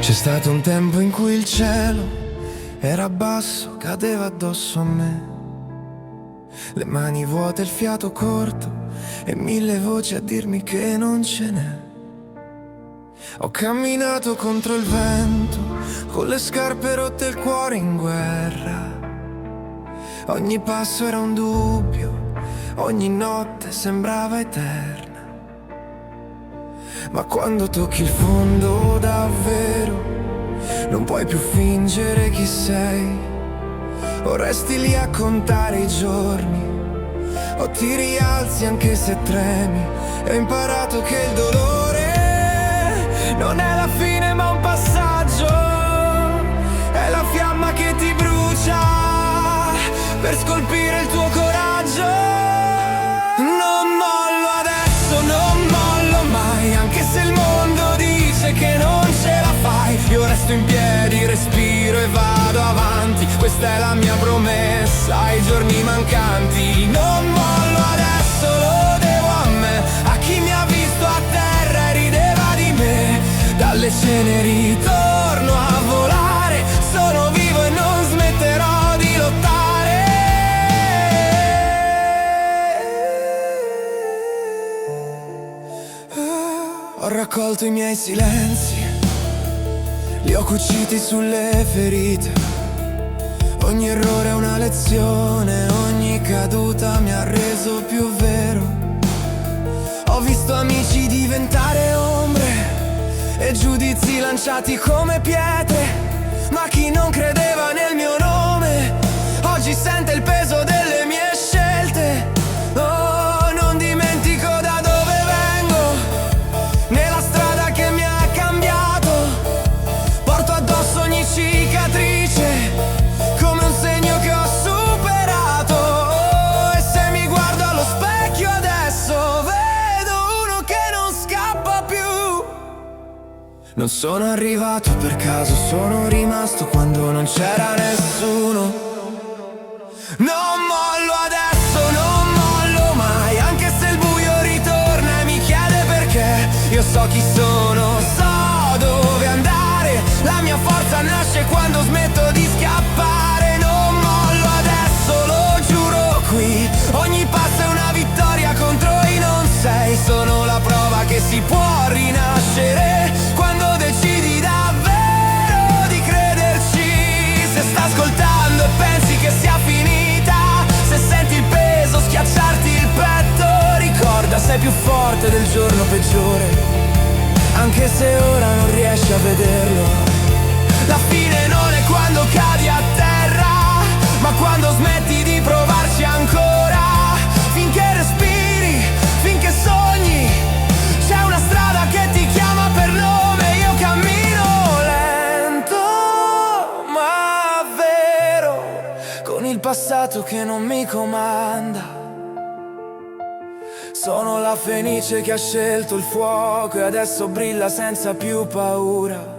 C'è stato un tempo in cui il cielo era basso, cadeva addosso a me. Le mani vuote, il fiato corto e mille voci a dirmi che non ce n'è. Ho camminato contro il vento, con le scarpe rotte e il cuore in guerra. Ogni passo era un dubbio, ogni notte sembrava eterna. Ma quando tocchi il fondo davvero, non puoi più fingere chi sei. O resti lì a contare i giorni, o ti rialzi anche se tremi. E ho imparato che il dolore non è la fine ma un passaggio. È la fiamma che ti brucia per scolpire il tuo coraggio. Non mollo adesso, non mollo mai, anche se il mondo dice che non ce la fai. Io resto in piedi, respiro e vado avanti. Questa è la mia promessa ai giorni mancanti. Non mollo adesso, lo devo a me, a chi mi ha visto a terra e rideva di me. Dalle ceneri torno a volare, sono vivo e non smetterò di lottare. Ho raccolto i miei silenzi, li ho cuciti sulle ferite. Ogni errore è una lezione, ogni caduta mi ha reso più vero. Ho visto amici diventare ombre e giudizi lanciati come pietre. Ma chi non credeva nel mio nome oggi sente il peso delle mie scelte. Oh, non dimentico da dove vengo, nella strada che mi ha cambiato. Porto addosso ogni cicatrice come un segno che ho superato. Oh, e se mi guardo allo specchio adesso vedo uno che non scappa più. Non sono arrivato per caso, sono rimasto quando non c'era nessuno. Non mollo adesso, non mollo mai, anche se il buio ritorna e mi chiede perché. Io so chi sono, so dove andare, la mia forza nasce quando smetto di scappare. Non mollo adesso, lo giuro qui, ogni passo è una vittoria contro i non sei. Sono la prova che si può rinascere quando decidi davvero di crederci. Se sta ascoltando e pensi che sia finita, se senti il peso schiacciarti il petto, ricorda sei più forte del giorno peggiore, anche se ora non riesci a vederlo. La fine non è quando cadi a terra, ma quando smetti di provarci ancora. Finché respiri, finché sogni, c'è una strada che ti chiama per nome. Io cammino lento ma vero, con il passato che non mi comanda. Sono la fenice che ha scelto il fuoco e adesso brilla senza più paura.